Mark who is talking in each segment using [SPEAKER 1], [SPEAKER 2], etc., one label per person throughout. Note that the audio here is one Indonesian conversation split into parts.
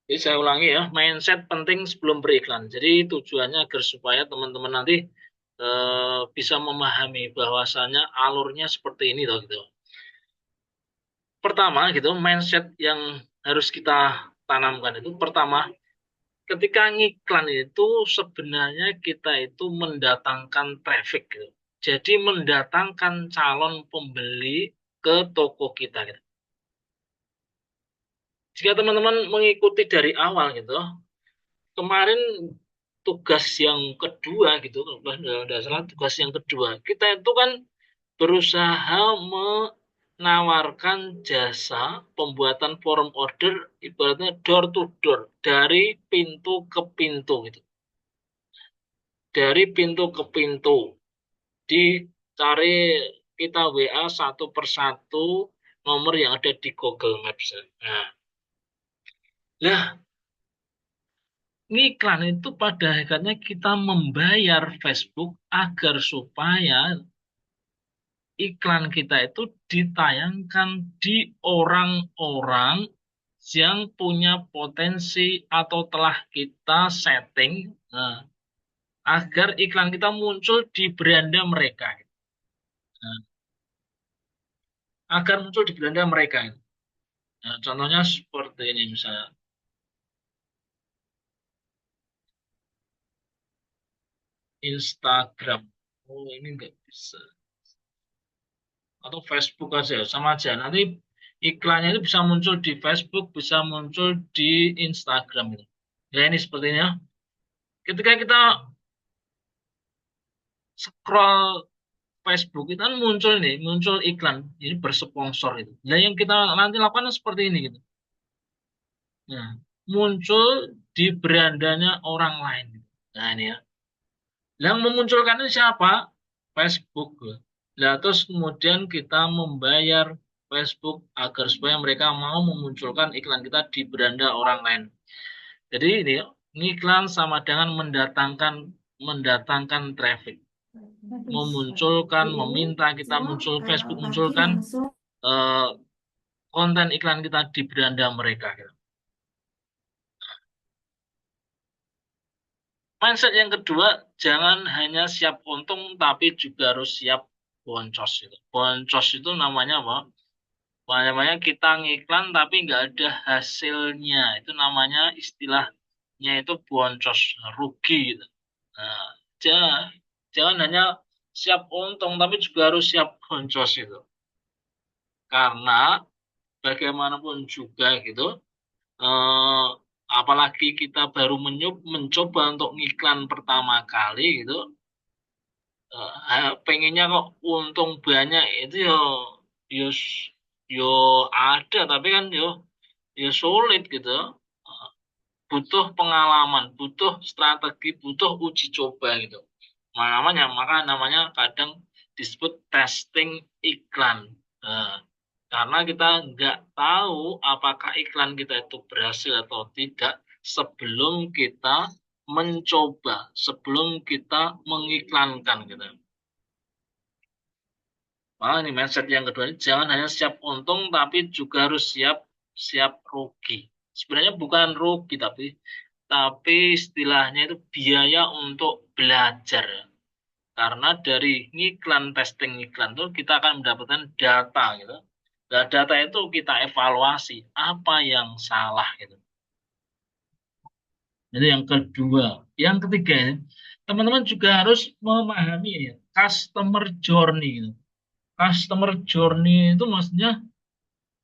[SPEAKER 1] Jadi saya ulangi ya, mindset penting sebelum beriklan. Jadi tujuannya agar supaya teman-teman nanti bisa memahami bahwasanya alurnya seperti ini toh gitu. Pertama gitu, mindset yang harus kita tanamkan itu pertama, ketika ngiklan itu sebenarnya kita itu mendatangkan traffic gitu. Jadi mendatangkan calon pembeli ke toko kita gitu. Jika teman-teman mengikuti dari awal gitu, kemarin tugas yang kedua gitu, kalau tidak salah tugas yang kedua, kita itu kan berusaha menawarkan jasa pembuatan form order ibaratnya door to door dari pintu ke pintu gitu. Dari pintu ke pintu dicari kita WA satu persatu nomor yang ada di Google Maps. Nah, iklan itu pada akhirnya kita membayar Facebook agar supaya iklan kita itu ditayangkan di orang-orang yang punya potensi atau telah kita setting agar iklan kita muncul di beranda mereka. Nah, agar muncul di beranda mereka. Nah, contohnya seperti ini misalnya Instagram. Oh, ini nggak bisa. Atau Facebook aja sama aja nanti iklannya itu bisa muncul di Facebook bisa muncul di Instagram gitu. Ya ini sepertinya ketika kita scroll Facebook itu kan muncul nih muncul iklan ini bersponsor itu nah yang kita nanti lakukan seperti ini gitu nah muncul di berandanya orang lain gitu. Nah ini ya yang memunculkan ini siapa Facebook. Nah, terus kemudian kita membayar Facebook agar supaya mereka mau memunculkan iklan kita di beranda orang lain. Jadi ini iklan sama dengan mendatangkan traffic, memunculkan, meminta kita muncul Facebook munculkan eh, konten iklan kita di beranda mereka. Gitu. Mindset yang kedua, jangan hanya siap untung tapi juga harus siap boncos. Gitu. Boncos itu namanya apa? Namanya kita ngiklan tapi nggak ada hasilnya. Itu namanya istilahnya itu boncos, rugi gitu. Nah, jangan, jangan hanya siap untung tapi juga harus siap boncos itu. Karena bagaimanapun juga gitu, eh, apalagi kita baru mencoba untuk ngiklan pertama kali gitu, pengennya kok untung banyak itu yo yo ada tapi kan yo sulit gitu. Eh, Butuh pengalaman, butuh strategi, butuh uji coba gitu. Maka namanya kadang disebut testing iklan. Nah, karena kita nggak tahu apakah iklan kita itu berhasil atau tidak sebelum kita mencoba, sebelum kita mengiklankan gitu. Malah ini mindset yang kedua ini jangan hanya siap untung tapi juga harus siap siap rugi. Sebenarnya bukan rugi tapi istilahnya itu biaya untuk belajar. Karena dari iklan testing iklan itu kita akan mendapatkan data gitu. Nah, data itu kita evaluasi apa yang salah gitu. Jadi yang kedua, yang ketiga ini teman-teman juga harus memahami ya customer journey gitu. Customer journey itu maksudnya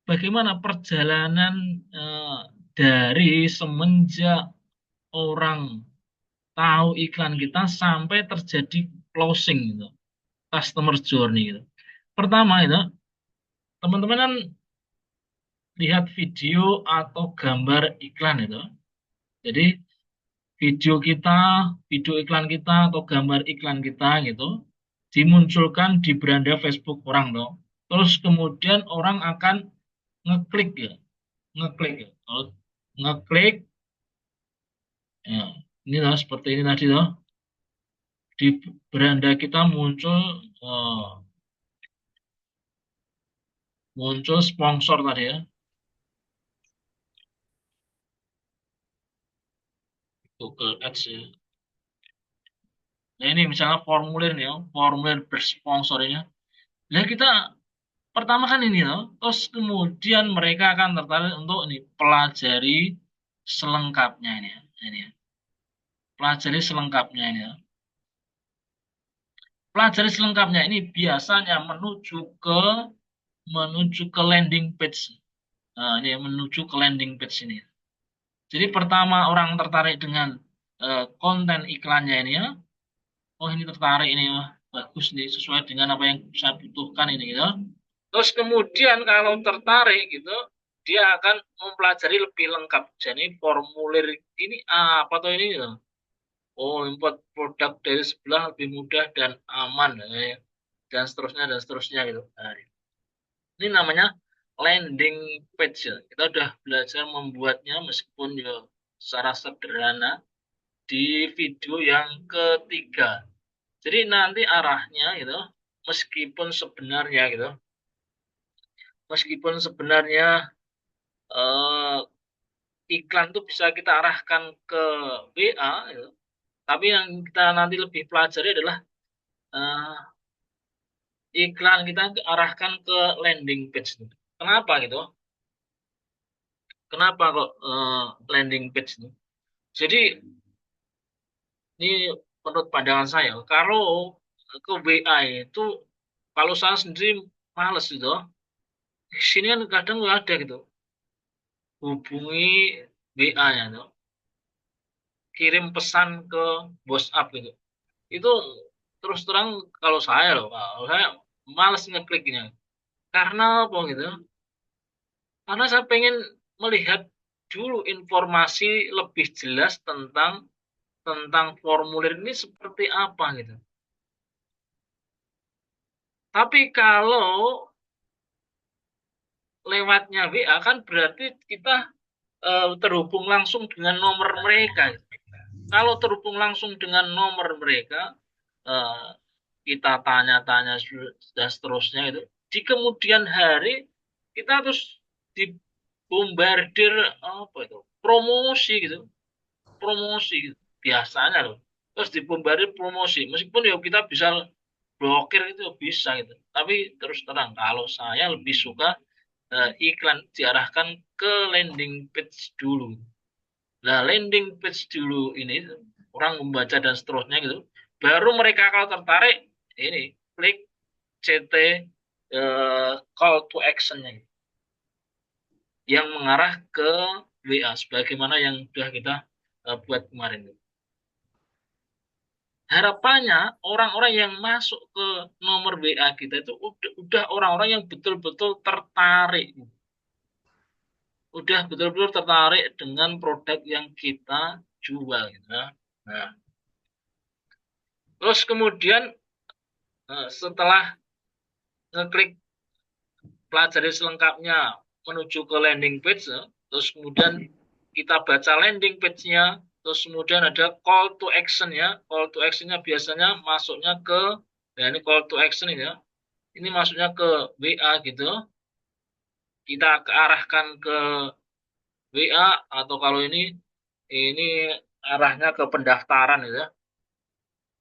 [SPEAKER 1] bagaimana perjalanan eh, dari semenjak orang tahu iklan kita sampai terjadi closing gitu, customer journey gitu. Pertama itu, teman-teman kan lihat video atau gambar iklan itu. Jadi video kita, video iklan kita atau gambar iklan kita gitu dimunculkan di beranda Facebook orang tuh. Terus kemudian orang akan ngeklik ya, ngeklik ya. Kalau ngeklik ya, ini lah seperti ini tadi loh. Di beranda kita muncul sponsor tadi ya. Google Ads ya. Nah, ini misalnya formulir nih ya, formulir bersponsor ini. Nah, kita pertama kan ini loh, terus kemudian mereka akan tertarik untuk ini pelajari selengkapnya ini ya. Ini ya. Pelajari selengkapnya ini ya. Pelajari selengkapnya ini biasanya menuju ke landing page. Nah, ini menuju ke landing page ini. Jadi pertama orang tertarik dengan konten iklannya ini ya. Oh ini tertarik ini ya. Bagus nih sesuai dengan apa yang saya butuhkan ini gitu. Terus kemudian kalau tertarik gitu, dia akan mempelajari lebih lengkap. Jadi formulir ini apa tuh ini gitu. Oh import produk dari sebelah lebih mudah dan aman dan seterusnya gitu. Nah, ini namanya landing page ya. Kita udah belajar membuatnya meskipun ya secara sederhana di video yang ketiga. Jadi nanti arahnya gitu, meskipun sebenarnya gitu, meskipun sebenarnya eh, iklan itu bisa kita arahkan ke WA, gitu, tapi yang kita nanti lebih pelajari adalah eh, iklan kita arahkan ke landing page. Kenapa gitu? Kenapa kok landing page itu? Jadi ini menurut pandangan saya, kalau ke WA itu, kalau saya sendiri males gitu, di sini kan kadang nggak ada gitu, hubungi WA-nya tuh, kirim pesan ke WhatsApp gitu. Itu terus terang kalau saya males ngekliknya. Karena apa gitu? Karena saya pengen melihat dulu informasi lebih jelas tentang formulir ini seperti apa gitu. Tapi kalau lewatnya WA kan berarti kita terhubung langsung dengan nomor mereka. Kalau terhubung langsung dengan nomor mereka, eh, kita tanya-tanya dan seterusnya itu, di kemudian hari kita terus dibombardir apa itu promosi gitu, promosi gitu. Biasanya loh, terus dibombardir promosi. Meskipun ya kita bisa blokir itu bisa gitu. Tapi terus terang, kalau saya lebih suka iklan diarahkan ke landing page dulu. Nah, landing page dulu ini orang membaca dan seterusnya gitu. Baru mereka kalau tertarik ini klik CT call to action-nya gitu, yang mengarah ke WA sebagaimana yang sudah kita buat kemarin. Harapannya orang-orang yang masuk ke nomor WA kita itu udah orang-orang yang betul-betul tertarik. Udah betul-betul tertarik dengan produk yang kita jual gitu. Nah, terus kemudian setelah ngeklik pelajari selengkapnya menuju ke landing page, terus kemudian kita baca landing page-nya, terus kemudian ada call to action ya. Call to action-nya biasanya masuknya ke, ya ini call to action ini ya. Ini masuknya ke WA gitu. Kita arahkan ke WA atau kalau ini arahnya ke pendaftaran gitu ya.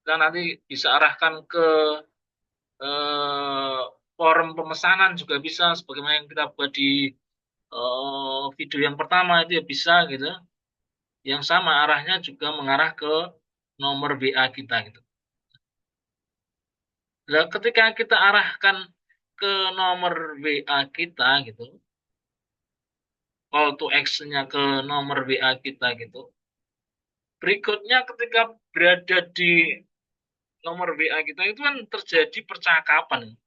[SPEAKER 1] Kita nanti bisa arahkan ke eh, forum pemesanan juga bisa sebagaimana yang kita buat di video yang pertama itu ya bisa gitu. Yang sama arahnya juga mengarah ke nomor WA kita gitu. Nah, ketika kita arahkan ke nomor WA kita gitu, call to action-nya ke nomor WA kita gitu. Berikutnya ketika berada di nomor WA kita itu kan terjadi percakapan.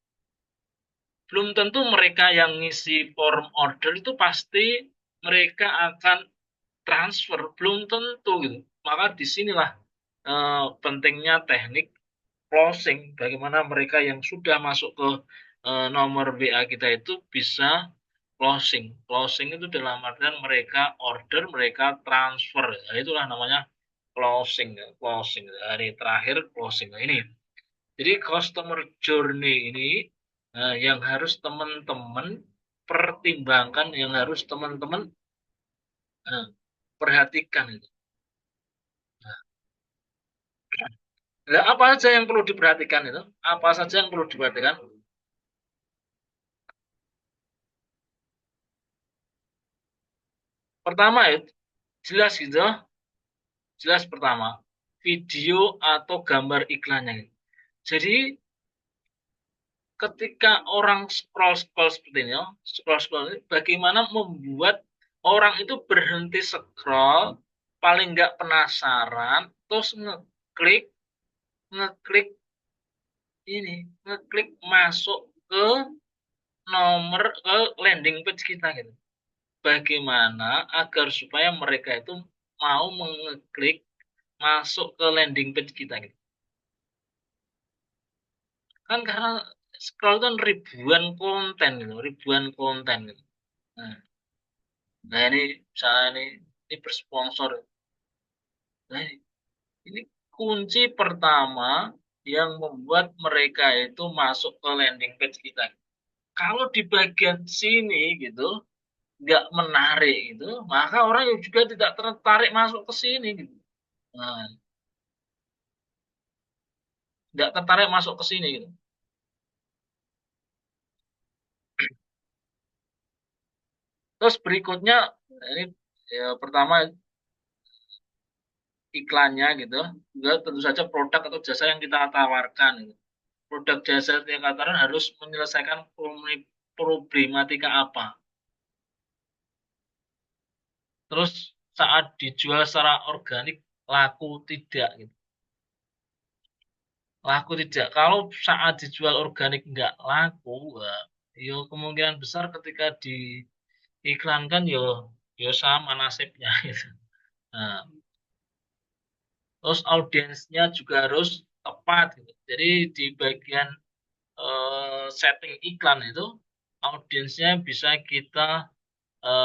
[SPEAKER 1] Belum tentu mereka yang ngisi form order itu pasti mereka akan transfer, belum tentu gitu. Maka disinilah pentingnya teknik closing, bagaimana mereka yang sudah masuk ke nomor WA kita itu bisa closing. Closing itu dalam artian mereka order, mereka transfer. Nah, itulah namanya closing, closing. Hari terakhir closing. Nah, ini. Jadi customer journey ini yang harus teman-teman pertimbangkan, yang harus teman-teman perhatikan itu. Nah, apa saja yang perlu diperhatikan itu? Apa saja yang perlu diperhatikan? Pertama ya, jelas gitu, jelas pertama video atau gambar iklannya gitu. Jadi ketika orang scroll scroll seperti ini, ya, scroll scroll ini, bagaimana membuat orang itu berhenti scroll, paling nggak penasaran, terus ngeklik, ngeklik ini, ngeklik masuk ke nomor ke landing page kita gitu. Bagaimana agar supaya mereka itu mau mengeklik masuk ke landing page kita gitu. Kan karena scroll kan ribuan konten gitu, ribuan konten gitu. Nah, nah ini misalnya ini bersponsor. Nah, ini kunci pertama yang membuat mereka itu masuk ke landing page kita. Kalau di bagian sini gitu nggak menarik gitu, maka orang juga tidak tertarik masuk ke sini gitu. Nah, nggak tertarik masuk ke sini gitu. Terus berikutnya ini ya, pertama iklannya gitu, juga tentu saja produk atau jasa yang kita tawarkan gitu. Produk jasa yang kita tawarkan harus menyelesaikan problematika apa. Terus saat dijual secara organik laku tidak gitu. Laku tidak. Kalau saat dijual organik nggak laku, wah, yo kemungkinan besar ketika diiklankan yo sama nasibnya gitu. Nah, terus audiensnya juga harus tepat gitu. Jadi di bagian setting iklan itu audiensnya bisa kita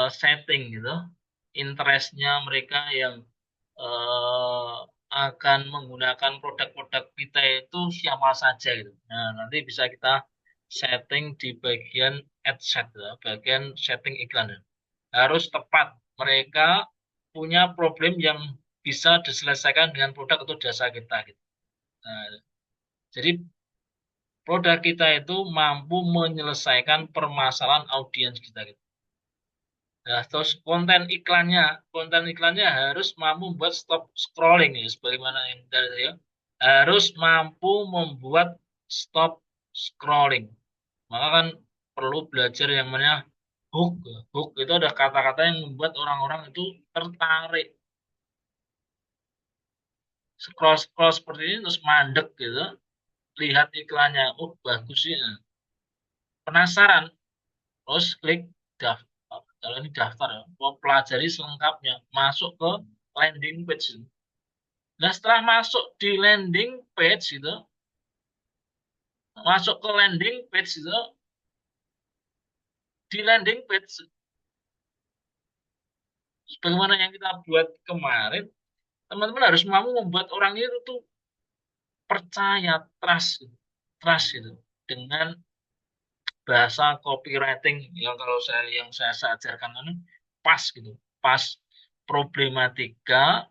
[SPEAKER 1] setting gitu. Interestnya mereka yang eh, akan menggunakan produk-produk kita itu siapa saja gitu. Nah, nanti bisa kita setting di bagian ad set ya, bagian setting iklan ya. Harus tepat. Mereka punya problem yang bisa diselesaikan dengan produk atau jasa kita gitu. Nah, jadi produk kita itu mampu menyelesaikan permasalahan audiens kita gitu. Nah, terus konten iklannya harus mampu membuat stop scrolling ya, sebagaimana yang tadi ya, harus mampu membuat stop scrolling. Maka kan perlu belajar yang namanya hook. Hook itu ada kata-kata yang membuat orang-orang itu tertarik scroll scroll seperti ini terus mandek gitu, lihat iklannya, oh bagus sih, nah, penasaran, terus klik daftar. Kalau ini daftar ya, mau pelajari selengkapnya, masuk ke landing page. Nah, setelah masuk di landing page itu, masuk ke landing page itu, di landing page, sebagaimana yang kita buat kemarin, teman-teman harus mampu membuat orang itu tuh percaya, trust gitu, dengan bahasa copywriting yang kalau saya ajarkan ini pas gitu, pas problematika,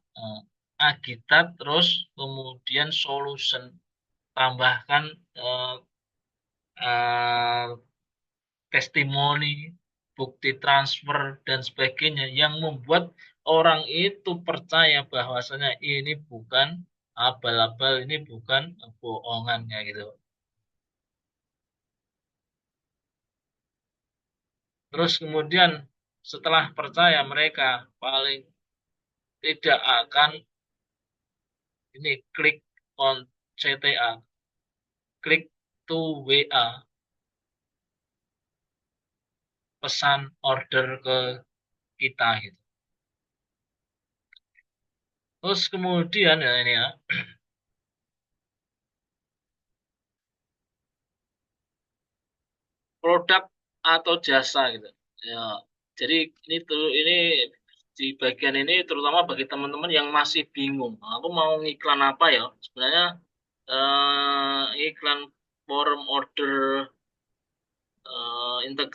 [SPEAKER 1] agitat, terus kemudian solution, tambahkan eh, eh, testimoni, bukti transfer, dan sebagainya yang membuat orang itu percaya bahwasanya ini bukan abal-abal, ini bukan bohongan ya gitu. Terus kemudian setelah percaya mereka paling tidak akan ini klik on CTA, klik to WA, pesan order ke kita gitu. Terus kemudian ya ini ya, produk atau jasa gitu. Ya, jadi ini di bagian ini terutama bagi teman-teman yang masih bingung. Aku mau ngiklan apa ya? Sebenarnya iklan form order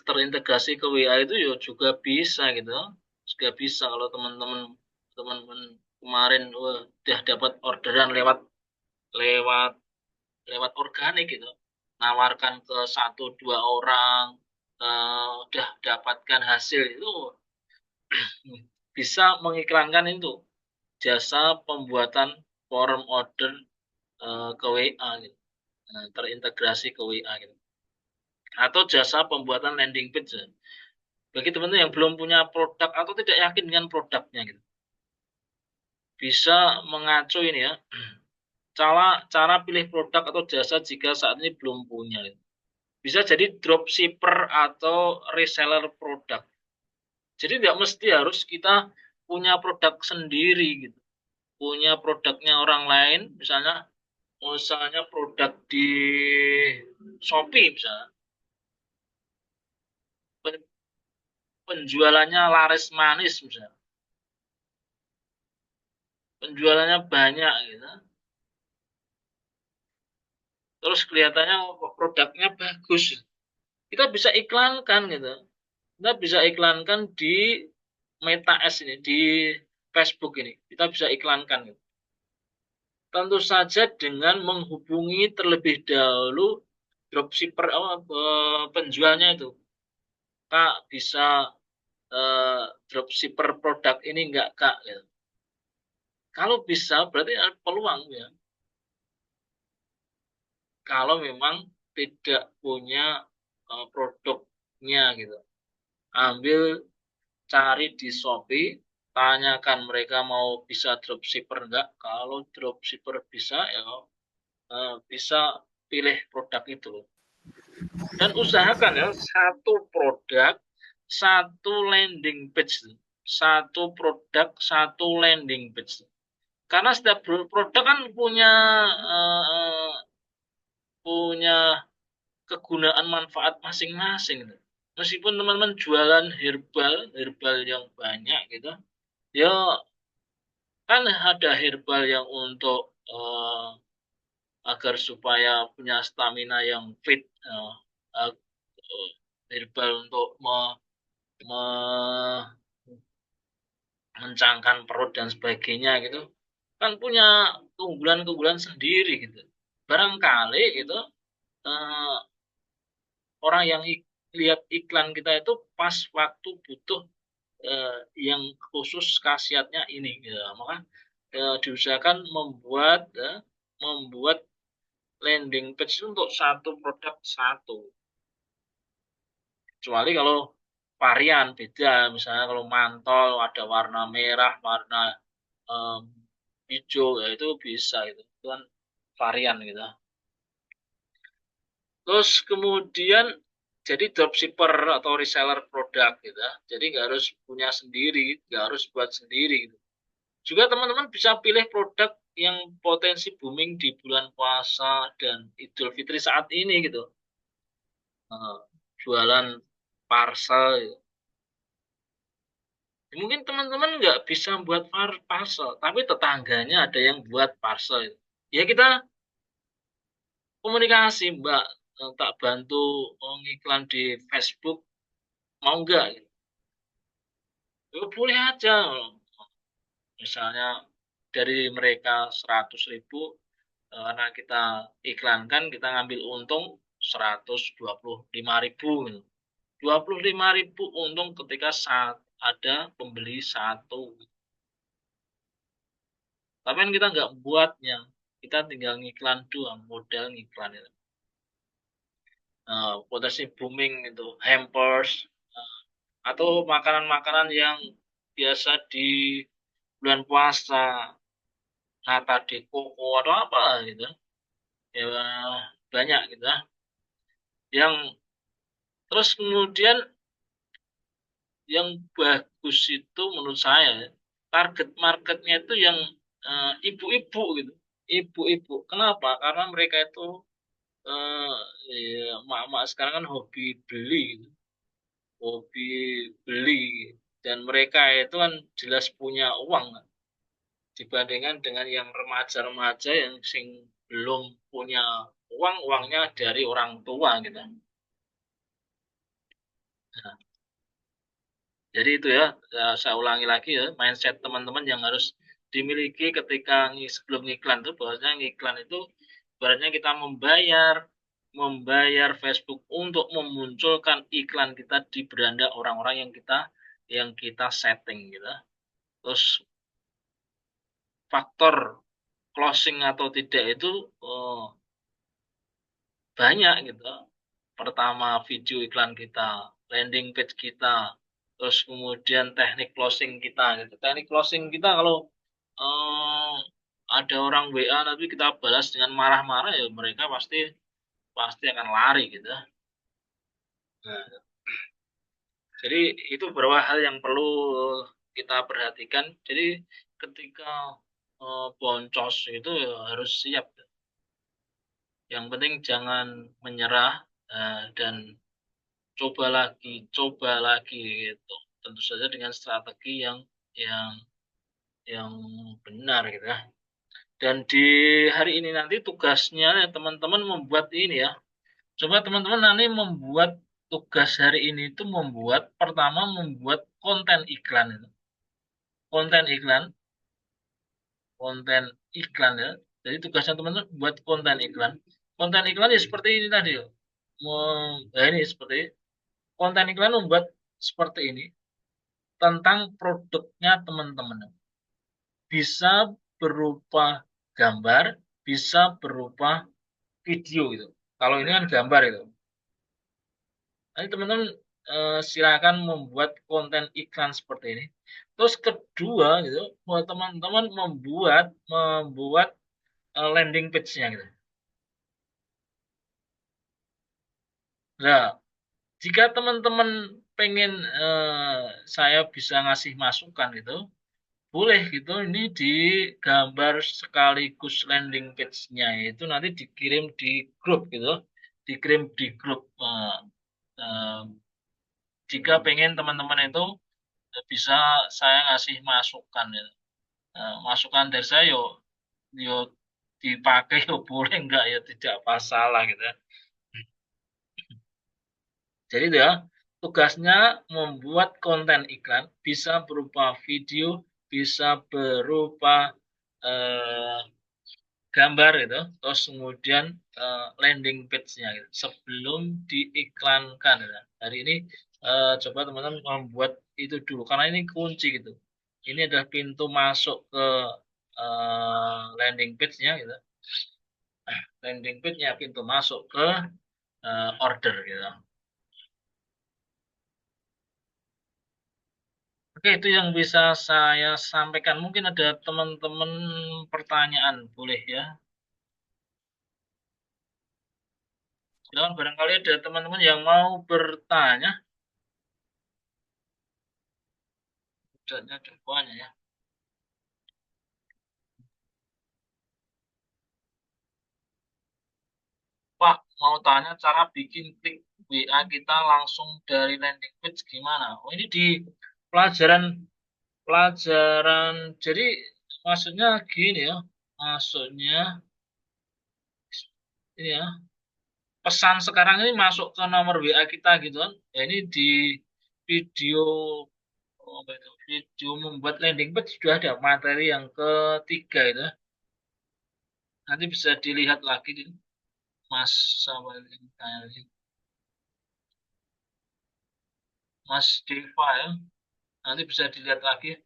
[SPEAKER 1] terintegrasi ke WA itu ya juga bisa gitu. Juga bisa kalau teman-teman kemarin udah dapat orderan lewat lewat lewat organik gitu, nawarkan ke satu dua orang, udah dapatkan hasil itu, bisa mengiklankan itu jasa pembuatan form order ke WA gitu. Terintegrasi ke WA gitu. Atau jasa pembuatan landing page ya. Bagi teman-teman yang belum punya produk atau tidak yakin dengan produknya gitu. Bisa mengacu ini ya. Cara cara pilih produk atau jasa jika saat ini belum punya gitu. Bisa jadi dropshipper atau reseller produk. Jadi tidak mesti harus kita punya produk sendiri gitu. Punya produknya orang lain, misalnya produk di Shopee misalnya, penjualannya laris manis misalnya, penjualannya banyak gitu. Terus kelihatannya produknya bagus. Kita bisa iklankan gitu. Kita bisa iklankan di Meta Ads ini, di Facebook ini. Kita bisa iklankan gitu. Tentu saja dengan menghubungi terlebih dahulu dropshipper penjualnya itu. Kak, bisa dropshipper produk ini enggak Kak? Gitu. Kalau bisa berarti ada peluang ya. Kalau memang tidak punya produknya gitu. Ambil cari di Shopee, tanyakan mereka mau bisa dropshipper enggak. Kalau dropshipper bisa ya bisa pilih produk itu. Dan usahakan ya satu produk, satu landing page. Satu produk, satu landing page. Karena setiap produk kan punya eh, punya kegunaan manfaat masing-masing gitu. Meskipun teman-teman jualan herbal, herbal yang banyak gitu, ya kan ada herbal yang untuk agar supaya punya stamina yang fit, herbal untuk me- mencangkan perut dan sebagainya gitu, kan punya keunggulan-keunggulan sendiri gitu. Barangkali gitu eh, orang yang lihat iklan kita itu pas waktu butuh yang khusus khasiatnya ini gitu. Maka diusahakan membuat landing page untuk satu produk satu. Kecuali kalau varian beda, misalnya kalau mantol ada warna merah, warna um, hijau, ya itu bisa gitu. Itu kan varian gitu. Terus kemudian jadi dropshipper atau reseller produk gitu. Jadi nggak harus punya sendiri, nggak harus buat sendiri gitu. Juga teman-teman bisa pilih produk yang potensi booming di bulan puasa dan Idul Fitri saat ini gitu. Eh, jualan parcel gitu. Mungkin teman-teman nggak bisa buat parcel, tapi tetangganya ada yang buat parcel gitu. Ya kita komunikasi, Mbak. Tak bantu ngiklan di Facebook, mau nggak? Gitu. Ya, boleh aja. Misalnya dari mereka 100.000, karena kita iklankan, kita ngambil untung 125.000. Gitu. 25.000 untung ketika saat ada pembeli satu. Tapi kan kita nggak buatnya. Kita tinggal ngiklan doang, modal ngiklan itu. Potensi booming itu, hampers, atau makanan-makanan yang biasa di bulan puasa, nata de coco atau apa gitu. Ya banyak gitu. Yang terus kemudian yang bagus itu menurut saya target marketnya itu yang ibu-ibu gitu. Ibu-ibu. Kenapa? Karena mereka itu eh ya, mak-mak sekarang kan hobi beli gitu. Hobi beli dan mereka itu kan jelas punya uang kan, dibandingkan dengan yang remaja-remaja yang sing belum punya uang, uangnya dari orang tua gitu. Nah, jadi itu ya, saya ulangi lagi ya, mindset teman-teman yang harus dimiliki ketika sebelum iklan itu, bahwasanya iklan itu ibaratnya kita membayar Facebook untuk memunculkan iklan kita di beranda orang-orang yang kita setting gitu. Terus faktor closing atau tidak itu banyak gitu. Pertama video iklan kita, landing page kita, terus kemudian teknik closing kita gitu. Teknik closing kita kalau eh, ada orang WA nanti kita balas dengan marah-marah, ya mereka pasti pasti akan lari gitu. Nah, jadi itu beberapa hal yang perlu kita perhatikan. Jadi ketika boncos itu ya harus siap. Yang penting jangan menyerah, dan coba lagi gitu. Tentu saja dengan strategi yang yang benar gitu ya. Dan di hari ini nanti tugasnya teman-teman membuat ini ya. Coba teman-teman nanti membuat tugas hari ini itu pertama membuat konten iklan itu. Konten iklan, konten iklan ya. Jadi tugasnya teman-teman buat konten iklan. Konten iklan ya seperti ini tadi ya. Ini seperti konten iklan membuat seperti ini tentang produknya teman-teman. Bisa berupa gambar, bisa berupa video gitu. Kalau ini kan gambar itu. Nanti teman-teman silakan membuat konten iklan seperti ini. Terus kedua gitu, buat teman-teman membuat membuat landing page-nya gitu. Nah, jika teman-teman pengen saya bisa ngasih masukan gitu, boleh gitu. Ini digambar sekaligus landing page-nya itu nanti dikirim di grup gitu, dikirim di grup. Eh, jika pengen teman-teman itu bisa saya ngasih masukan ya. Masukan dari saya yo dipakai yo boleh enggak ya tidak masalah gitu ya. Jadi itu ya, tugasnya membuat konten iklan bisa berupa video, bisa berupa eh, gambar gitu, terus kemudian landing page-nya gitu, sebelum diiklankan gitu. Hari ini coba teman-teman membuat itu dulu karena ini kunci gitu. Ini adalah pintu masuk ke landing page-nya gitu. Landing page-nya pintu masuk ke order gitu. Oke, itu yang bisa saya sampaikan. Mungkin ada teman-teman pertanyaan, boleh ya. Silakan barangkali ada teman-teman yang mau bertanya. Ada banyak ya. Pak, mau tanya cara bikin klik WA kita langsung dari landing page gimana? Oh, ini di pelajaran pelajaran. Jadi maksudnya gini ya. Maksudnya ini ya. Pesan sekarang ini masuk ke nomor WA kita gitu kan. Ya, ini di video apa itu? Video membuat landing page sudah ada materi yang ketiga itu. Nanti bisa dilihat lagi di Mas sama ini, Mas Deva ya. Nanti bisa dilihat lagi.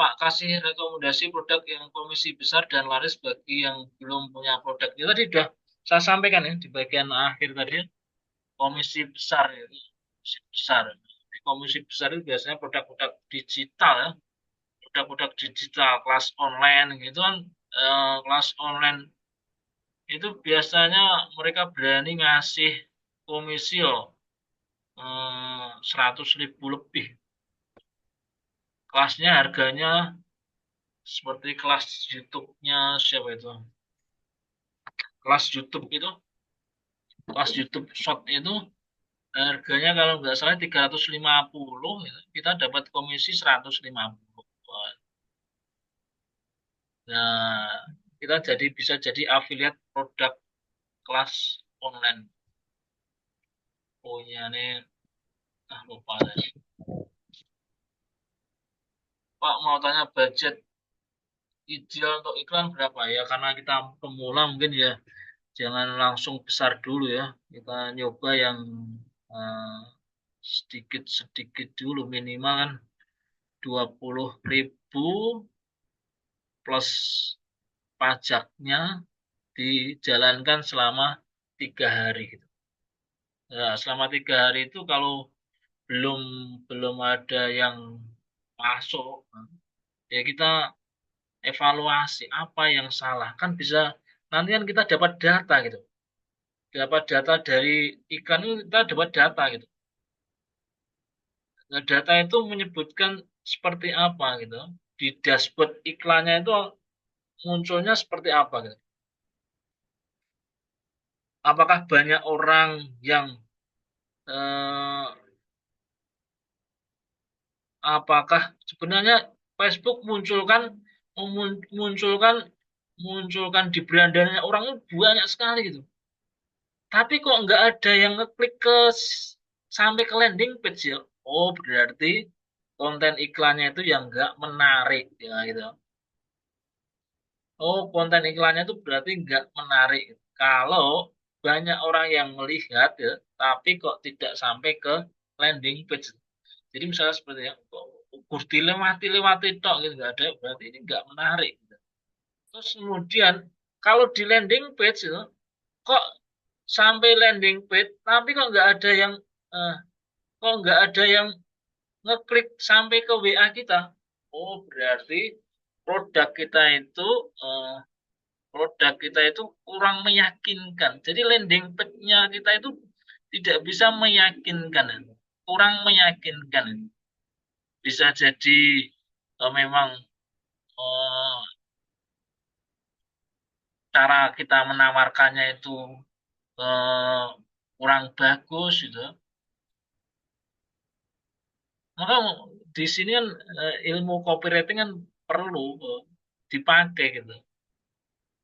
[SPEAKER 1] Pak, kasih rekomendasi produk yang komisi besar dan laris bagi yang belum punya produk. Itu tadi sudah saya sampaikan ya di bagian akhir tadi ya. Komisi besar ya. Komisi besar. Di komisi besar itu biasanya produk-produk digital ya. Produk-produk digital, kelas online gitu kan. Kelas online itu biasanya mereka berani ngasih komisi loh, 100.000 lebih. Kelasnya harganya seperti kelas YouTube-nya siapa itu? Kelas YouTube itu, kelas YouTube Short itu harganya kalau nggak salah 350, ya. Kita dapat komisi 150. Nah, kita bisa jadi affiliate produk kelas online punya nih. Lupa saya. Pak mau tanya budget Ideal untuk iklan berapa ya? Karena kita pemula mungkin ya jangan langsung besar dulu ya. Kita nyoba yang eh, sedikit-sedikit dulu minimal kan 20.000 plus pajaknya dijalankan selama 3 hari gitu. Nah, selama 3 hari itu kalau belum belum ada yang masuk, ya kita evaluasi apa yang salah. Kan bisa nanti kan kita dapat data gitu. Dapat data dari iklan itu kita dapat data gitu. Nah, data itu menyebutkan seperti apa gitu. Di dashboard iklannya itu munculnya seperti apa gitu. Apakah banyak orang yang eh, apakah sebenarnya Facebook munculkan munculkan di berandaannya orang itu banyak sekali gitu. Tapi kok nggak ada yang ngeklik sampai ke landing page ya? Oh, berarti konten iklannya itu yang nggak menarik ya gitu. Oh, konten iklannya itu berarti nggak menarik. Kalau banyak orang yang melihat ya, tapi kok tidak sampai ke landing page. Jadi misalnya seperti ya, kok dilewati-lewati tok gitu nggak ada, berarti ini nggak menarik. Gitu. Terus kemudian kalau di landing page itu kok sampai landing page, tapi kok nggak ada yang eh, kok nggak ada yang ngeklik sampai ke WA kita. Oh, berarti produk kita itu eh, produk kita itu kurang meyakinkan. Jadi landing page-nya kita itu tidak bisa meyakinkan, kurang meyakinkan. Bisa jadi memang eh, cara kita menawarkannya itu eh, kurang bagus gitu. Maka di sini kan ilmu copywriting kan perlu dipakai gitu.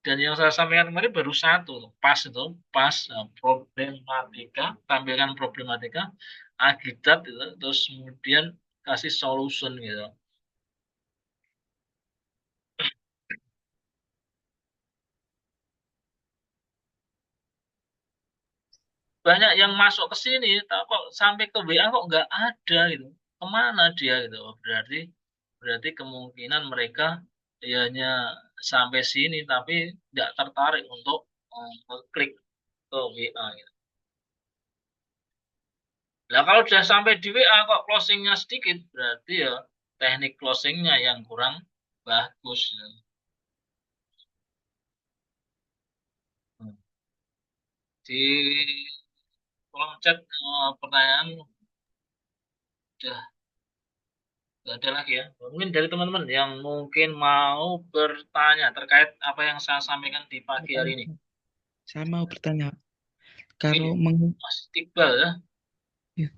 [SPEAKER 1] Dan yang saya sampaikan kemarin baru satu, pas itu, pas problematika, tampilkan problematika, agitat gitu, terus kemudian kasih solution gitu. Banyak yang masuk ke sini, tak kok sampai ke WA kok nggak ada gitu. Kemana dia gitu? Oh, berarti kemungkinan mereka ya hanya sampai sini tapi nggak tertarik untuk klik ke WA gitu. Nah, kalau sudah sampai di WA kok closingnya sedikit, berarti ya teknik closingnya yang kurang bagus. Ya. Hmm. Di kolom chat pertanyaan udah nggak ada lagi ya. Mungkin dari teman-teman yang mungkin mau bertanya terkait apa yang saya sampaikan di pagi hari ini.
[SPEAKER 2] Saya mau bertanya,
[SPEAKER 1] Ini
[SPEAKER 2] kalau
[SPEAKER 1] Mas Iqbal ya.
[SPEAKER 2] ya,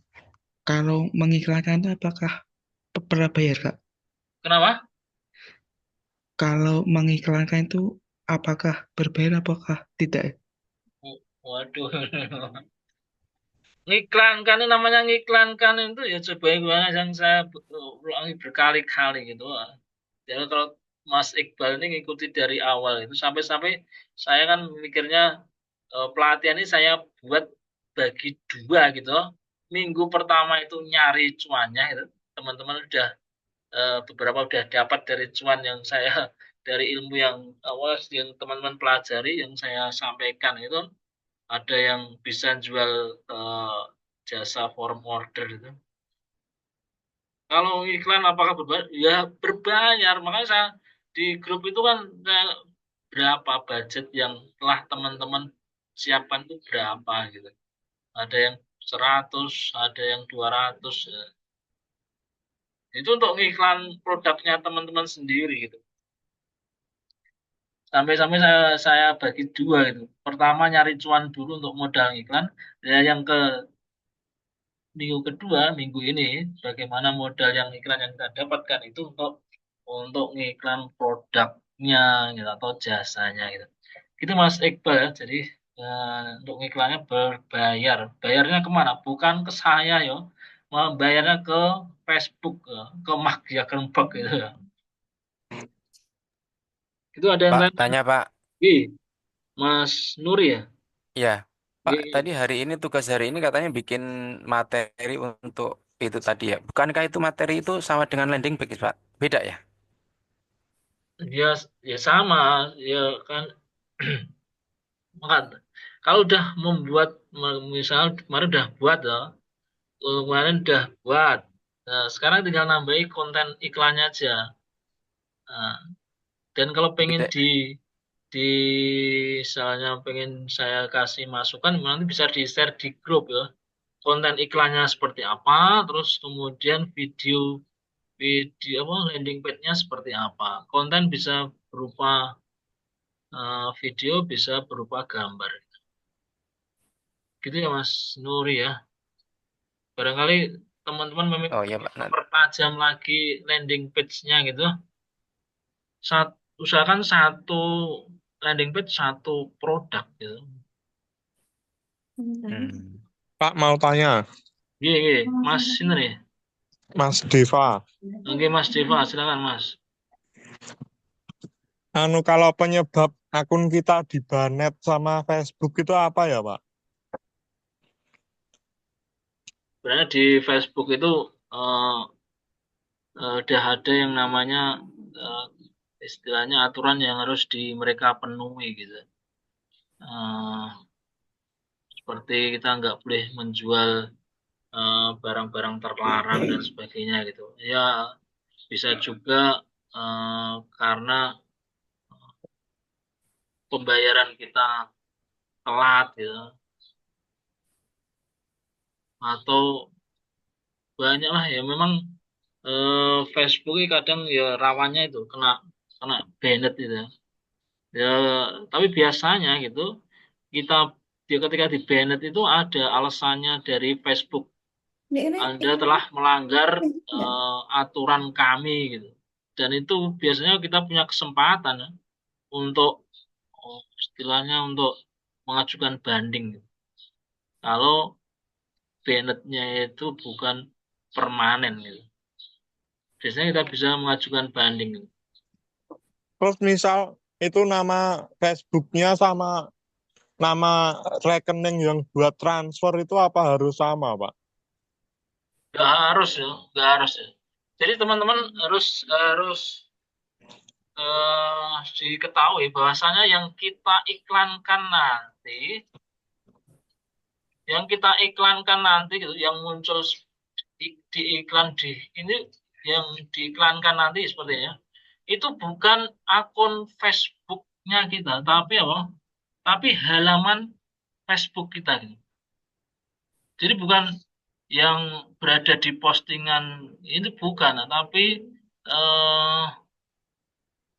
[SPEAKER 2] kalau mengiklankan itu apakah pernah bayar, Kak?
[SPEAKER 1] Kenapa?
[SPEAKER 2] Kalau mengiklankan itu apakah berbayar apakah tidak?
[SPEAKER 1] Waduh. Ngiklankan itu namanya ngiklankan itu ya coba gimana yang saya ulangi berkali-kali gitu. Jadi kalau Mas Iqbal ini ngikuti dari awal itu sampai-sampai saya kan mikirnya pelatihan ini saya buat bagi dua gitu. Minggu pertama itu nyari cuannya itu teman-teman udah beberapa udah dapat dari cuan yang saya dari ilmu yang awal yang teman-teman pelajari yang saya sampaikan itu ada yang bisa jual eh, jasa form order itu. Kalau iklan apakah berbayar? Ya berbayar. Makanya saya di grup itu kan berapa budget yang telah teman-teman siapkan itu berapa gitu. Ada yang 100, ada yang 200. Ya. Itu untuk ngiklan produknya teman-teman sendiri gitu. Sampai-sampai saya bagi dua gitu. Pertama nyari cuan dulu untuk modal iklan. Ya, yang ke minggu kedua, minggu ini, bagaimana modal yang iklan yang kita dapatkan itu untuk ngiklan produknya gitu, atau jasanya gitu. Gitu Mas Iqbal ya. Jadi untuk ngiklannya berbayar. Bayarnya kemana? Bukan ke saya yo. Bayarnya ke Facebook, ke Mark Zuckerberg gitu ya. Itu ada yang
[SPEAKER 3] Pak,
[SPEAKER 1] lain
[SPEAKER 3] tanya Pak.
[SPEAKER 1] lagi, Mas Nuri ya?
[SPEAKER 3] Ya, Pak, tadi
[SPEAKER 1] Oke.
[SPEAKER 3] hari ini tugas hari ini katanya bikin materi untuk itu tadi ya. Bukankah itu materi itu sama dengan landing page, Pak? Beda ya?
[SPEAKER 1] Ya, ya sama, ya kan. Maka kalau udah membuat, misal kemarin udah buat ya, kemarin udah buat. Nah, sekarang tinggal nambahi konten iklannya aja. Nah, dan kalau pengen
[SPEAKER 3] Beda.
[SPEAKER 1] di misalnya pengen saya kasih masukan, nanti bisa di share di grup ya. Konten iklannya seperti apa, terus kemudian video apa landing page-nya seperti apa. Konten bisa berupa video, bisa berupa gambar. Gitu ya Mas Nuri ya. Barangkali teman-teman
[SPEAKER 3] Oh iya,
[SPEAKER 1] ingin
[SPEAKER 3] Pak.
[SPEAKER 1] mempertajam lagi landing page-nya gitu. Usahakan satu landing page satu produk gitu.
[SPEAKER 3] Hmm.
[SPEAKER 4] Pak mau tanya,
[SPEAKER 1] Gini, gini. Mas ini nih.
[SPEAKER 4] Mas Deva,
[SPEAKER 1] Oke Mas Deva, silakan Mas.
[SPEAKER 4] kalau penyebab akun kita dibanet sama Facebook itu apa ya, Pak?
[SPEAKER 1] Sebenarnya di Facebook itu eh, udah ada yang namanya eh, istilahnya aturan yang harus mereka penuhi gitu. Eh, seperti kita nggak boleh menjual barang-barang terlarang dan sebagainya gitu. Ya bisa juga karena pembayaran kita telat gitu, atau banyak lah ya memang Facebook ini kadang ya rawannya itu kena kena banned gitu ya. Ya, tapi biasanya gitu kita ketika di banned itu ada alasannya dari Facebook. Anda telah melanggar aturan kami gitu. Dan itu biasanya kita punya kesempatan ya, untuk istilahnya untuk mengajukan banding gitu. Kalau banned-nya itu bukan permanen gitu. Biasanya kita bisa mengajukan banding gitu.
[SPEAKER 4] Terus misal itu nama Facebooknya sama nama rekening yang buat transfer itu apa harus sama, Pak?
[SPEAKER 1] Nggak harus ya, nggak harus ya. Jadi teman-teman harus harus diketahui bahwasanya yang kita iklankan nanti gitu, yang muncul di iklan di ini, yang diiklankan nanti sepertinya itu bukan akun Facebooknya kita, tapi apa? Tapi halaman Facebook kita gitu. Jadi bukan yang berada di postingan ini bukan, tapi eh,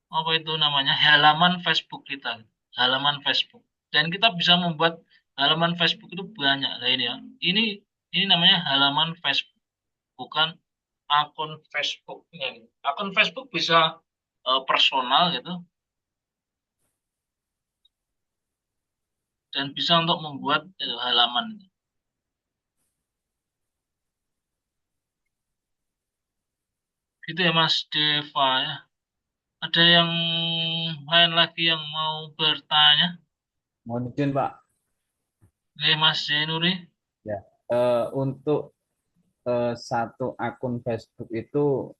[SPEAKER 1] apa itu namanya halaman Facebook kita, halaman Facebook. Dan kita bisa membuat halaman Facebook itu banyak. Nah ini ya, ini namanya halaman Facebook, bukan akun Facebooknya gitu. Akun Facebook bisa personal gitu, dan bisa untuk membuat halaman gitu ya Mas Deva ya. Ada yang lain lagi yang mau bertanya?
[SPEAKER 5] Mohon izin Pak,
[SPEAKER 1] Oke Mas Zenuri,
[SPEAKER 5] ya untuk satu akun Facebook itu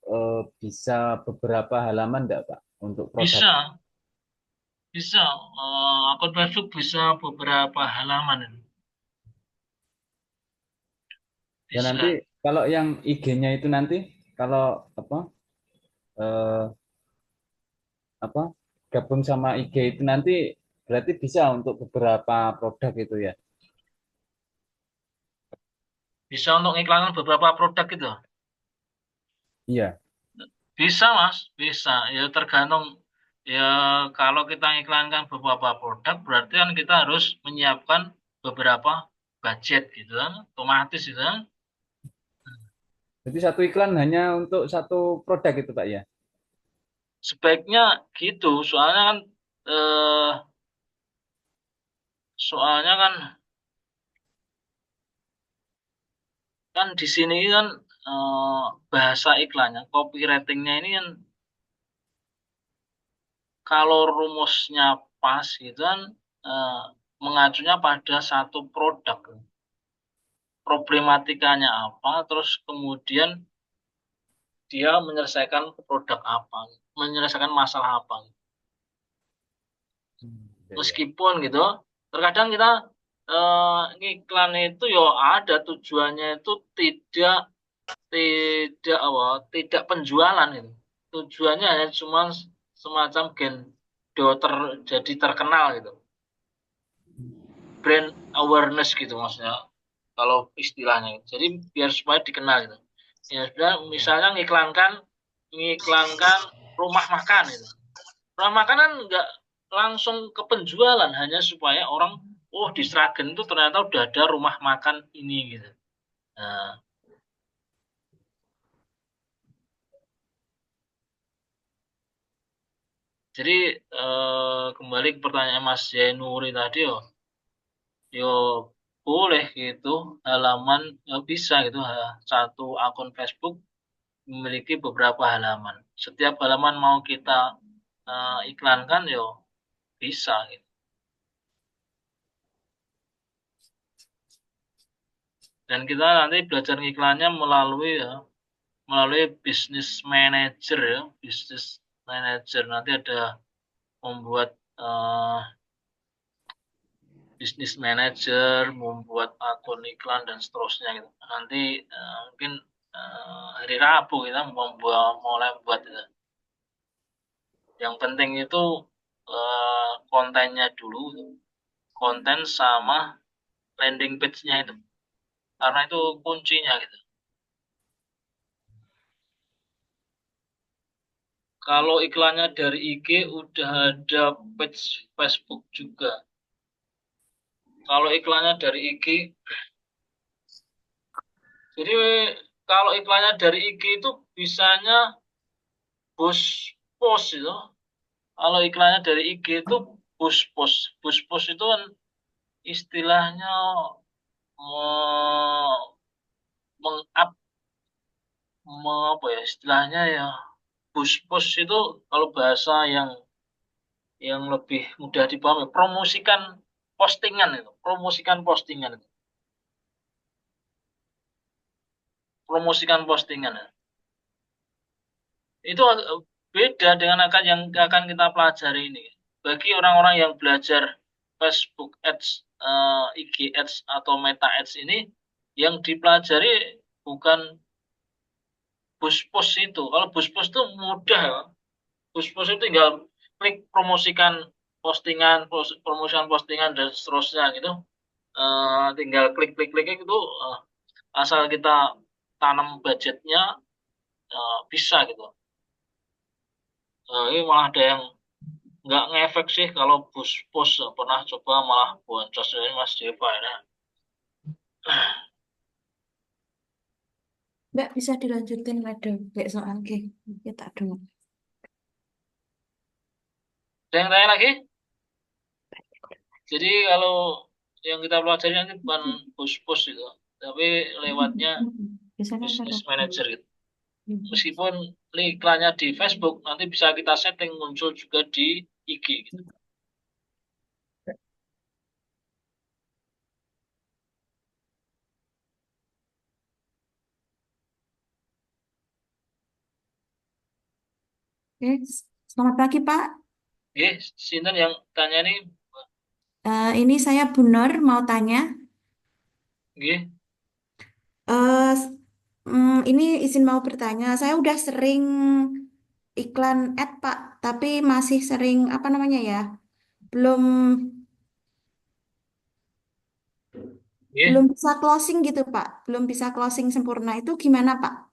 [SPEAKER 5] bisa beberapa halaman enggak Pak untuk produk?
[SPEAKER 1] bisa bisa akun Facebook bisa beberapa halaman,
[SPEAKER 5] Dan nanti
[SPEAKER 1] bisa.
[SPEAKER 5] kalau yang IG-nya itu nanti kalau eh, apa gabung sama IG itu nanti berarti bisa untuk beberapa produk itu ya.
[SPEAKER 1] Bisa untuk iklankan beberapa produk gitu.
[SPEAKER 5] Iya.
[SPEAKER 1] Bisa, Mas. Bisa. Ya tergantung. Ya kalau kita iklankan beberapa produk, berarti kan kita harus menyiapkan beberapa budget gitu kan. Otomatis gitu kan.
[SPEAKER 5] Jadi satu iklan hanya untuk satu produk itu Pak ya.
[SPEAKER 1] Sebaiknya gitu. Eh, soalnya kan kan di sini kan bahasa iklannya, copywritingnya ini kan kalau rumusnya pas gitu kan mengacunya pada satu produk. Problematikanya apa, terus kemudian dia menyelesaikan produk apa, menyelesaikan masalah apa.
[SPEAKER 5] Ya, ya.
[SPEAKER 1] Meskipun gitu, terkadang kita ngiklan itu ya ada tujuannya itu tidak apa, tidak penjualan itu. Tujuannya hanya cuma semacam jadi terkenal gitu. Brand awareness gitu maksudnya kalau istilahnya. Jadi biar supaya dikenal gitu. Ya sudah, misalnya ngiklankan rumah makan itu. Rumah makanan nggak langsung ke penjualan, hanya supaya orang, oh di Sragen itu ternyata udah ada rumah makan ini gitu. Nah, jadi kembali ke pertanyaan Mas Zainuri tadi, yo boleh gitu halaman bisa gitu satu akun Facebook memiliki beberapa halaman. Setiap halaman mau kita iklankan yo bisa gitu. Dan kita nanti belajar iklannya melalui bisnis manager ya, bisnis manager nanti ada membuat bisnis manager, membuat akun iklan dan seterusnya gitu. Nanti mungkin hari Rabu kita mulai buat itu. Yang penting itu kontennya dulu, konten sama landing page-nya itu, karena itu kuncinya gitu. Kalau iklannya dari IG udah ada page Facebook juga. Kalau iklannya dari IG, jadi kalau iklannya dari IG itu bisanya push post itu. Kalau iklannya dari IG itu push post. Push post itu kan istilahnya meng-up, apa ya istilahnya ya, push post itu kalau bahasa yang lebih mudah dipahami, promosikan postingan itu, promosikan postingan itu, promosikan postingan. Itu beda dengan yang akan kita pelajari ini. Bagi orang-orang yang belajar Facebook Ads, IG Ads atau Meta Ads ini, yang dipelajari bukan push post itu. Kalau push post itu mudah ya. Push post itu tinggal klik promosikan postingan dan seterusnya gitu. Tinggal klik itu, asal kita tanam budgetnya bisa gitu. Ini malah ada yang nggak ngefek sih kalau push pernah coba malah boncos ini Mas Deva ya.
[SPEAKER 6] Mbak bisa dilanjutin ada kayak soal kita dulu.
[SPEAKER 1] Ada yang tanya lagi? Jadi kalau yang kita pelajari nanti bukan push itu, tapi lewatnya
[SPEAKER 6] Bisa kan
[SPEAKER 1] business
[SPEAKER 6] taruh.
[SPEAKER 1] manager gitu. Meskipun iklannya di Facebook, nanti bisa kita setting muncul juga di IG gitu.
[SPEAKER 6] Oke, selamat pagi Pak.
[SPEAKER 1] Oke, Sinten yang tanya nih,
[SPEAKER 6] Ini saya Bu Nur mau tanya.
[SPEAKER 1] oke,
[SPEAKER 6] Eh, ini izin mau bertanya. Saya udah sering iklan ad Pak, tapi masih sering apa namanya ya? Belum
[SPEAKER 1] oke.
[SPEAKER 6] belum bisa closing gitu Pak. Belum bisa closing sempurna. Itu gimana Pak?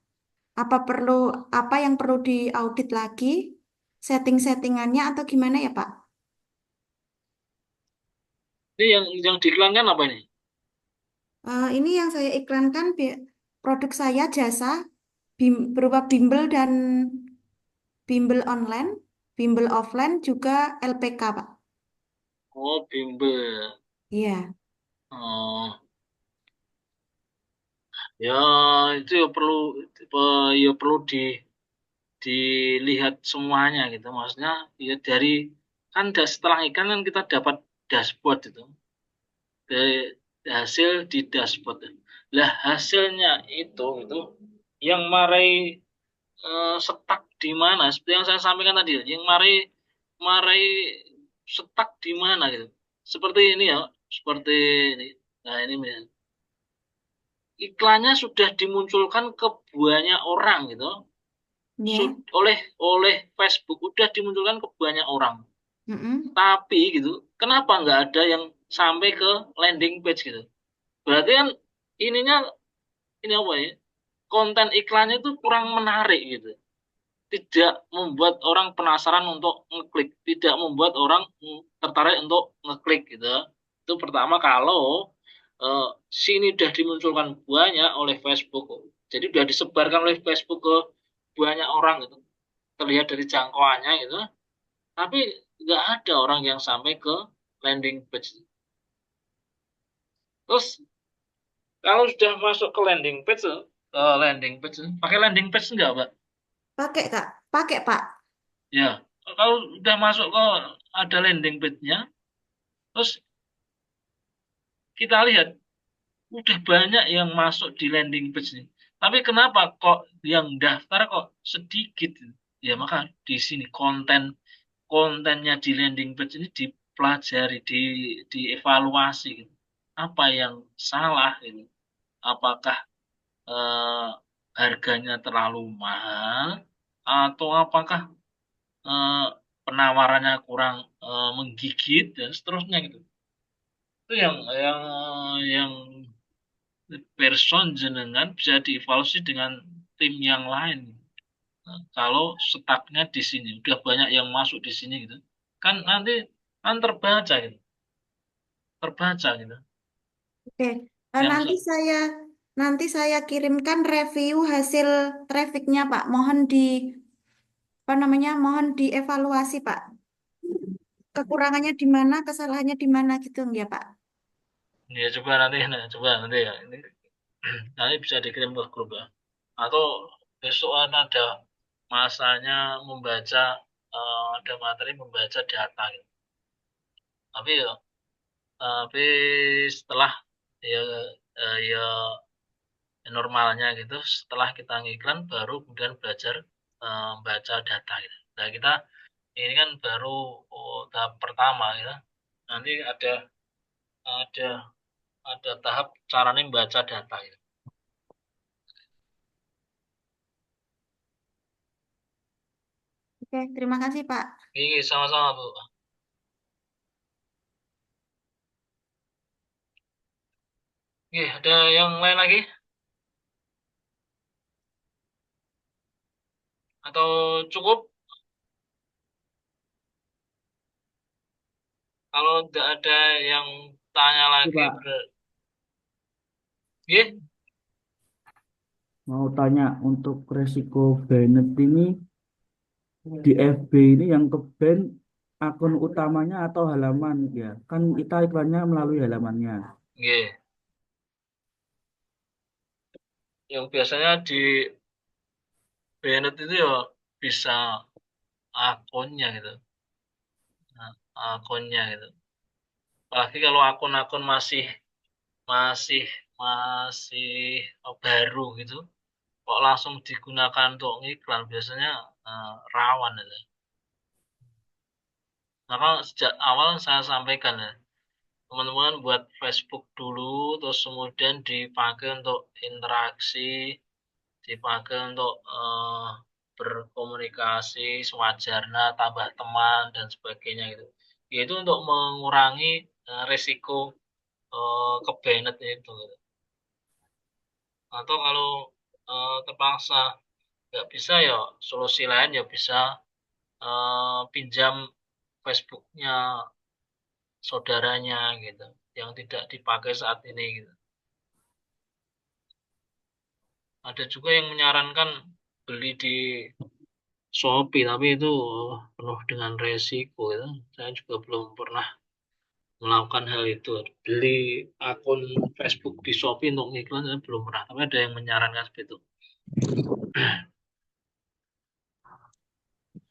[SPEAKER 6] Apa yang perlu diaudit lagi? Setting-settingannya atau gimana ya Pak?
[SPEAKER 1] Ini yang diiklankan apa ini?
[SPEAKER 6] Ini yang saya iklankan produk saya jasa berupa bimbel online, bimbel offline juga LPK Pak.
[SPEAKER 1] Oh, bimbel.
[SPEAKER 6] Iya.
[SPEAKER 1] Oh, ya itu ya perlu dilihat semuanya gitu. Maksudnya ya dari kan setelah iklan kan kita dapat dashboard itu. Dari hasil di dashboard. Lah hasilnya itu yang marai stuck di mana? Seperti yang saya sampaikan tadi, yang marai marai stuck di mana gitu. Seperti ini ya, seperti ini. Nah, ini iklannya sudah dimunculkan ke banyak orang gitu.
[SPEAKER 6] Ya.
[SPEAKER 1] Oleh Facebook udah dimunculkan ke banyak orang.
[SPEAKER 6] Mm-mm.
[SPEAKER 1] Tapi gitu, kenapa nggak ada yang sampai ke landing page gitu? Berarti kan ininya ini apa ya? Konten iklannya itu kurang menarik gitu. Tidak membuat orang penasaran untuk ngeklik, tidak membuat orang tertarik untuk ngeklik gitu. Itu pertama kalau sini udah dimunculkan banyak oleh Facebook, jadi udah disebarkan oleh Facebook ke banyak orang gitu, terlihat dari jangkauannya gitu, tapi nggak ada orang yang sampai ke landing page. Terus kalau sudah masuk ke landing page, pakai landing page nggak, Pak?
[SPEAKER 6] Pakai Kak, pakai Pak.
[SPEAKER 1] Ya, kalau udah masuk ke ada landing page-nya, terus kita lihat udah banyak yang masuk di landing page ini. Tapi kenapa kok yang daftar kok sedikit? Ya maka di sini kontennya di landing page ini dipelajari, dievaluasi gitu. Apa yang salah ini? Apakah eh, harganya terlalu mahal atau apakah eh, penawarannya kurang menggigit dan seterusnya gitu. Itu yang person jenengan bisa dievaluasi dengan tim yang lain. Nah, kalau stucknya di sini, udah banyak yang masuk di sini gitu, kan nanti kan terbaca gitu, terbaca gitu.
[SPEAKER 6] Oke.
[SPEAKER 1] Yang
[SPEAKER 6] Nanti saya kirimkan review hasil trafficnya Pak. Mohon dievaluasi Pak. Kekurangannya di mana, kesalahannya di mana gitu ya Pak.
[SPEAKER 1] ya coba nanti ya, ini nanti bisa dikirim ke grup ya. Atau besok ada masanya membaca, ada materi membaca data gitu. Tapi ya, tapi setelah ya ya normalnya gitu, setelah kita ngiklan baru kemudian belajar baca data gitu. Nah kita ini kan baru tahap pertama ya. Nanti ada ada tahap caranya membaca data gitu.
[SPEAKER 6] Oke, terima kasih Pak.
[SPEAKER 1] Ini sama-sama Bu. Oke, ada yang lain lagi? Atau cukup? Kalau tidak ada yang tanya lagi,
[SPEAKER 7] Pak,
[SPEAKER 1] ya,
[SPEAKER 7] mau tanya untuk resiko banned ini di FB ini yang ke ban akun utamanya atau halaman ya? Kan kita iklannya melalui halamannya.
[SPEAKER 1] ya. Yang biasanya di Bennett itu ya bisa akunnya gitu. Nah, akunnya gitu. Apalagi kalau akun-akun masih masih baru gitu, kok langsung digunakan untuk ngiklan biasanya rawan itu. Maka sejak awal saya sampaikan ya, teman-teman buat Facebook dulu, terus kemudian dipakai untuk interaksi, dipakai untuk berkomunikasi sewajarnya, tambah teman dan sebagainya gitu. Yaitu untuk mengurangi risiko kebanet itu gitu. Atau kalau terpaksa nggak bisa ya solusi lain ya bisa pinjam Facebooknya saudaranya gitu yang tidak dipakai saat ini gitu. Ada juga yang menyarankan beli di Shopee, tapi itu penuh dengan resiko itu. Saya juga belum pernah melakukan hal itu. Beli akun Facebook di Shopee untuk ngiklan saya belum pernah. Tapi ada yang menyarankan seperti itu.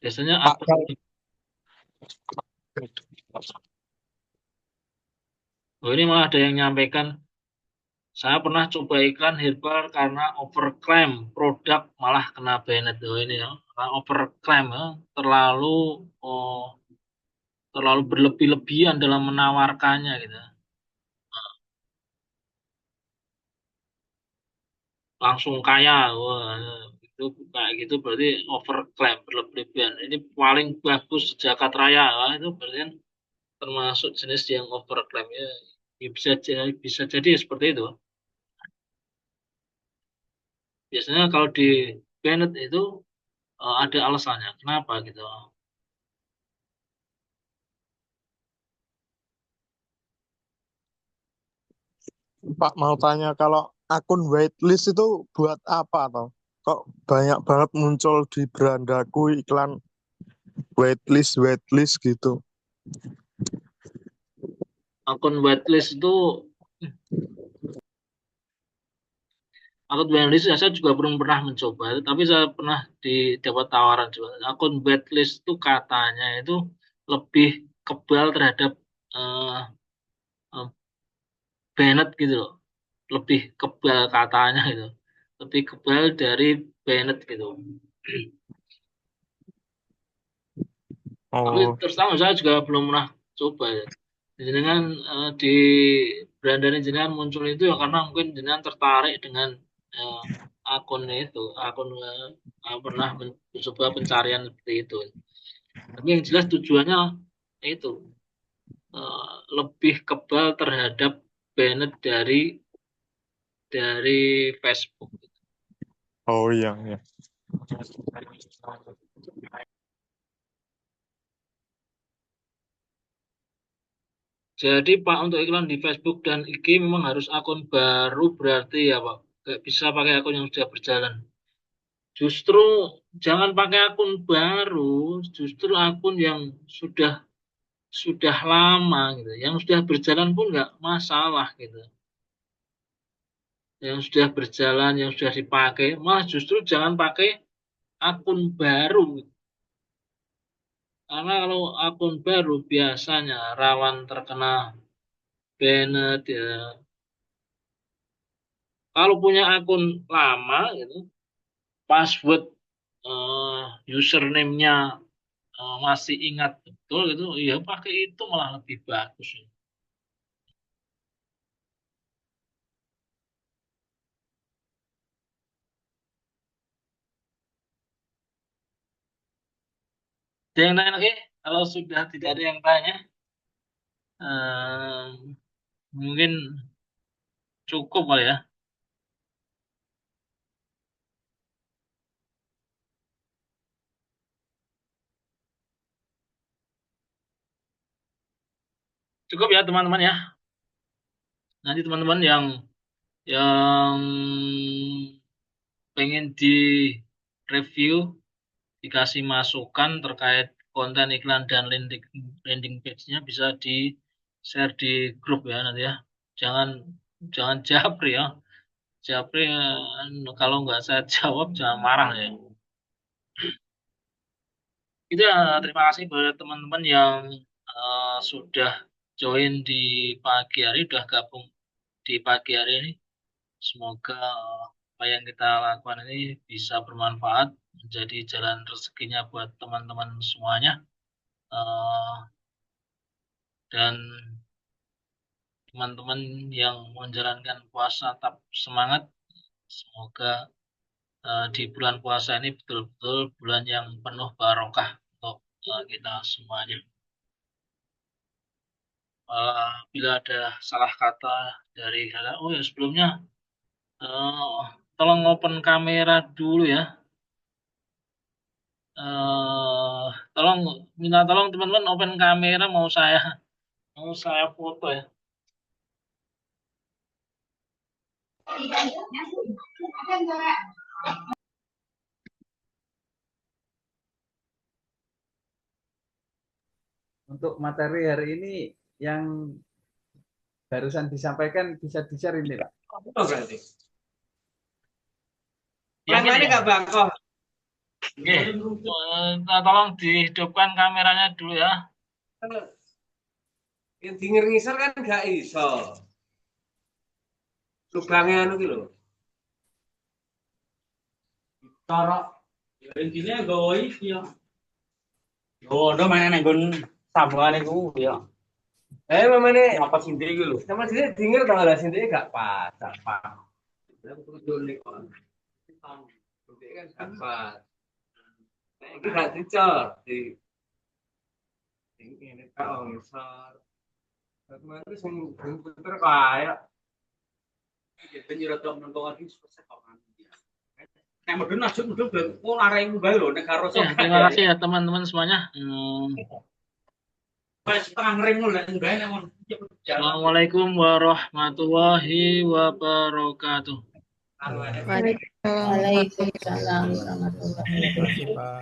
[SPEAKER 1] Biasanya
[SPEAKER 4] Pak,
[SPEAKER 1] akun
[SPEAKER 4] kalau
[SPEAKER 1] ini malah ada yang nyampaikan, saya pernah coba iklan herbal karena overclaim produk malah kena banned. Oh, ini ya, karena overclaim ya, terlalu oh, terlalu berlebih-lebihan dalam menawarkannya gitu. Langsung kaya, wah, itu kayak gitu berarti overclaim berlebihan. Ini paling bagus sejagat raya, wah, itu berarti kan termasuk jenis yang overclaim ya. Ya, bisa jadi seperti itu. Biasanya kalau di banned itu ada alasannya kenapa gitu.
[SPEAKER 4] Pak mau tanya kalau akun waitlist itu buat apa toh? Kok banyak banget muncul di berandaku iklan waitlist gitu.
[SPEAKER 1] Akun whitelist itu, akun whitelist saya juga belum pernah mencoba, tapi saya pernah dapat tawaran juga. Akun whitelist itu katanya itu lebih kebal terhadap eh, eh, banned gitu loh. Lebih kebal katanya gitu. Lebih kebal dari banned gitu. Tapi
[SPEAKER 4] Oh,
[SPEAKER 1] terus terang saya juga belum pernah coba ya. Jenengan di Brandan jenengan muncul itu ya karena mungkin jenengan tertarik dengan eh, akun itu, akun pernah mencoba pencarian seperti itu. Tapi yang jelas tujuannya itu lebih kebal terhadap banned dari Facebook.
[SPEAKER 4] oh iya, iya.
[SPEAKER 1] Jadi Pak untuk iklan di Facebook dan IG memang harus akun baru berarti ya Pak. Nggak bisa pakai akun yang sudah berjalan. Justru jangan pakai akun baru, justru akun yang sudah lama gitu, yang sudah berjalan pun nggak masalah gitu. Yang sudah berjalan, yang sudah dipakai, malah justru jangan pakai akun baru. Karena kalau akun baru biasanya rawan terkena banned ya. Kalau punya akun lama gitu, password username-nya masih ingat betul gitu, ya pakai itu malah lebih bagus. Ada yang tanya lagi? Kalau sudah tidak ada yang tanya, eh, mungkin cukup kali ya. Cukup ya teman-teman ya. Nanti teman-teman yang pengen di review, dikasih masukan terkait konten iklan dan landing page-nya bisa di share di grup ya nanti ya. Jangan jangan japri ya. Japri kalau nggak saya jawab jangan marah ya. Itu ya, terima kasih buat teman-teman yang sudah join di pagi hari, sudah gabung di pagi hari ini. Semoga apa yang kita lakukan ini bisa bermanfaat, menjadi jalan rezekinya buat teman-teman semuanya. Eh, dan teman-teman yang menjalankan puasa tetap semangat. Semoga di bulan puasa ini betul-betul bulan yang penuh barokah untuk kita semuanya. Bila ada salah kata dari kalian, oh ya sebelumnya eh, tolong open kamera dulu ya. Tolong minta tolong teman-teman open kamera mau saya foto ya.
[SPEAKER 5] Untuk materi hari ini yang barusan disampaikan bisa di-share ini, Pak.
[SPEAKER 1] Yang ini nggak bangkok. Oke, tolong dihidupkan kameranya dulu ya.
[SPEAKER 8] Yang denger ngisor kan gak iso. Lubangnya anu ki lho.
[SPEAKER 9] Cara ya intinya gawe iki ya. Yo, ndo mana nek nggon sambungan iku ya.
[SPEAKER 8] Mamane
[SPEAKER 9] Apa sindri iki lho.
[SPEAKER 8] sama sini denger tau lah sini gak pas, gak pas. Lah kudu nek kok. Sini kan gak pas. Nek iki gak dicor di ini tak ngisor. Kemarin itu sing puter kaya.
[SPEAKER 9] Penyirot menentukan iki susah kok kan. Nek medun aja medun kok arek munggah lho nek karo
[SPEAKER 1] Ya, terima kasih ya teman-teman semuanya.
[SPEAKER 9] setengah ring lho nek munggah nek mon.
[SPEAKER 1] Assalamualaikum warahmatullahi wabarakatuh.
[SPEAKER 10] Waalaikumsalam warahmatullahi wabarakatuh.